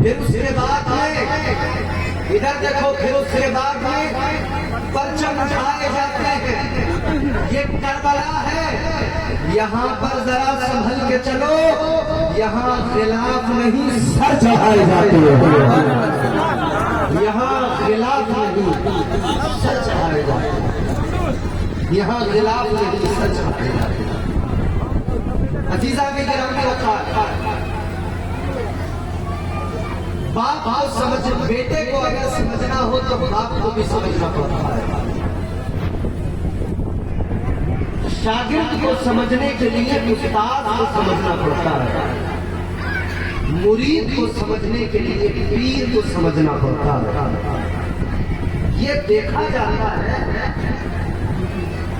پھر اس کے بعد میں ادھر دیکھو، پھر اس کے بعد میں پرچم اٹھائے جاتے ہیں. یہ کربلا ہے، یہاں پر ذرا سنبھل کے چلو، یہاں خلاف نہیں سر چڑھائے جاتے ہیں. یہاں خلاف نہیں سر چڑھائے جاتے ہیں. یہاں خلاف نہیں سر چڑھائے جاتے ہیں. عزیزہ کے گرامی وقار، باپ کو سمجھ، بیٹے کو اگر سمجھنا ہو تو باپ کو بھی سمجھنا پڑتا ہے. شاگرد کو سمجھنے کے لیے استاد کو سمجھنا پڑتا ہے. مرید کو سمجھنے کے لیے پیر کو سمجھنا پڑتا ہے. یہ دیکھا جاتا ہے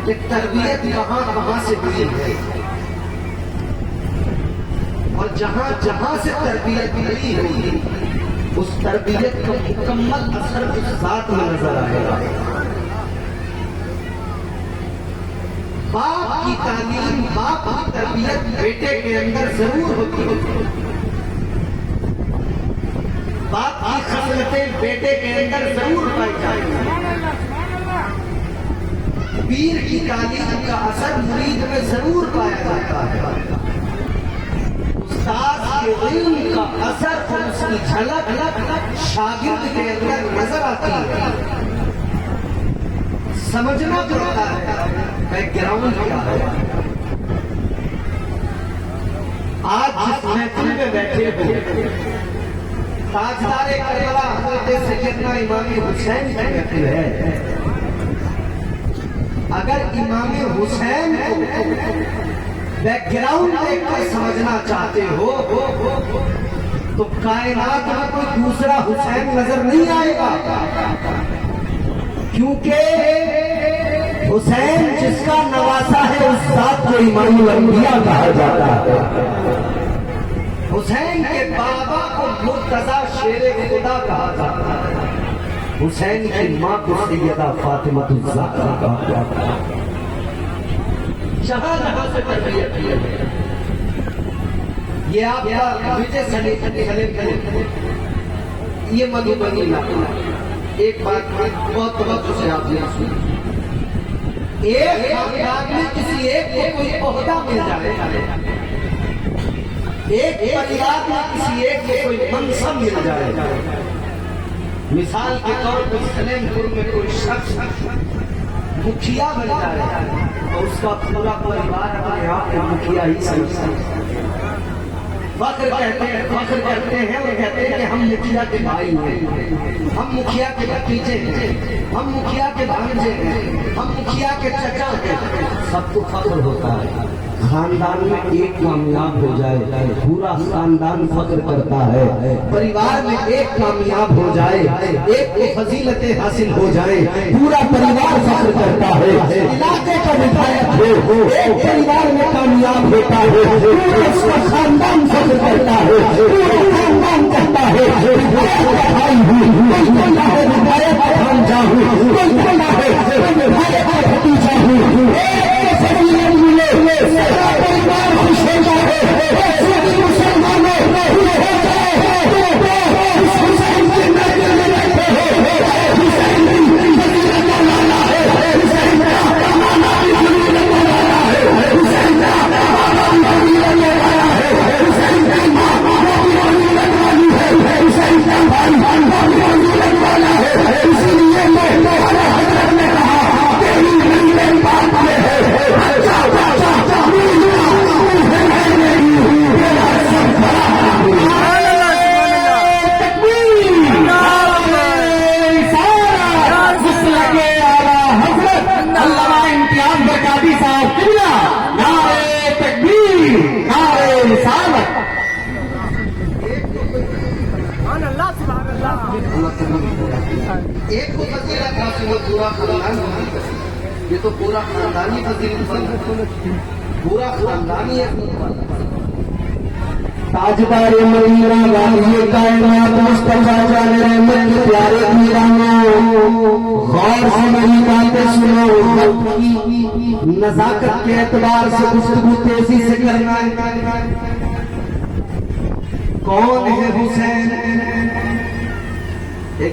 کہ تربیت کہاں کہاں سے ہوئی ہے، اور جہاں جہاں سے تربیت ملی ہوئی، اس تربیت کا مکمل اثر اس ذات میں نظر آئے گا. باپ کی تعلیم، باپ کی تربیت بیٹے کے اندر ضرور ہوتی ہے. باپ کی خصلتیں بیٹے کے اندر ضرور پائی جاتی ہیں. پیر کی تعلیم کا اثر مرید میں ضرور پایا جاتا ہے. استاد کے علم کا اثر اور اس کی جھلک شاگرد کے اندر نظر آتی ہے. سمجھنا پڑتا ہے بیک گراؤنڈ کیا ہے. آج جس محفل میں بیٹھے ہو، تاجدار کربلا حضرت سیدنا امام حسین کی محفل ہے. اگر امام حسین کو بیک گراؤنڈ دیکھ کر سمجھنا چاہتے ہو تو کائنات میں کوئی دوسرا حسین نظر نہیں آئے گا. کیونکہ حسین جس کا نواسا ہے اس ذات کو امام الانبیاء کہا جاتا ہے. حسین کے بابا کو مرتضی شیر خدا کہا جاتا ہے. حسین کی ماں کو سیدہ فاطمہ الزہرا کہا جاتا ہے. جہاں جہاں سے تربیت کی ہے. یہ آپ کا وجے سلیم یہ مدھوبنی علاقہ. ایک بات بہت توجہ سے آپ یہ سنیں، ایک خاندان میں کسی ایک کو کوئی عہدہ مل جائے، ایک پریوار میں کسی ایک کو کوئی منصب مل جائے. مثال کے طور پر سلیم پور میں کوئی شخص مکھیا بن جائے اور اس کا پورا پریوار اپنے آپ میں مکھیا ہی سمجھتا ہے. فخر کرتے ہیں اور کہتے ہیں کہ ہم مکھیا کے بھائی ہیں، ہم مکھیا کے بھتیجے ہیں، ہم مکھیا کے بھانجے ہیں، ہم مکھیا کے چچا ہیں. سب کو فخر ہوتا ہے. خاندان میں ایک کامیاب ہو جائے پورا خاندان فخر کرتا ہے. پریوار میں ایک کامیاب ہو جائے، ایک کو فضیلتیں حاصل ہو جائے، پورا پریوار فخر کرتا ہے. علاقے کا ودھایک ہو، ایک پریوار میں کامیاب ہوتا ہے، پورا اس کا خاندان فخر کرتا ہے. پورا خاندان کہتا ہے بھائی ہوں، کوئی نہ ہے ودھایک کا بھانجا ہوں، کوئی نہ ہے ودھایک کا بھتیجا ہوں. سارا پریوار خوش ہوتا ہے. سبھی مسلمانوں حسین کے محفل میں بیٹھے ہو. حسین کی فضیلت کا لانا ہے، حسین کا زمانہ بھی فضیلت کا لانا ہے، حسین کا بابا بھی فضیلت کا لانا ہے، حسین کی ماں بھی فضیلت والی ہے، حسین کا بھائی بھی فضیلت والا ہے. اسی لیے میں حضرت نے کہا تیری میرے باپ میں ہے. ایک کو فضیلت حاصل ہو پورا خاندان، یہ تو پورا خاندانی فضیلت بن، پورا خاندانی ہے. تاجدار مدینہ غازی کائنات مصطفیٰ جان رحمت کے پیارے میرانوں، غور سے میری باتیں سنو. نزاکت کے اعتبار سے گفتگو تیزی سے کرنا ہے. کون ہے حسین؟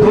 2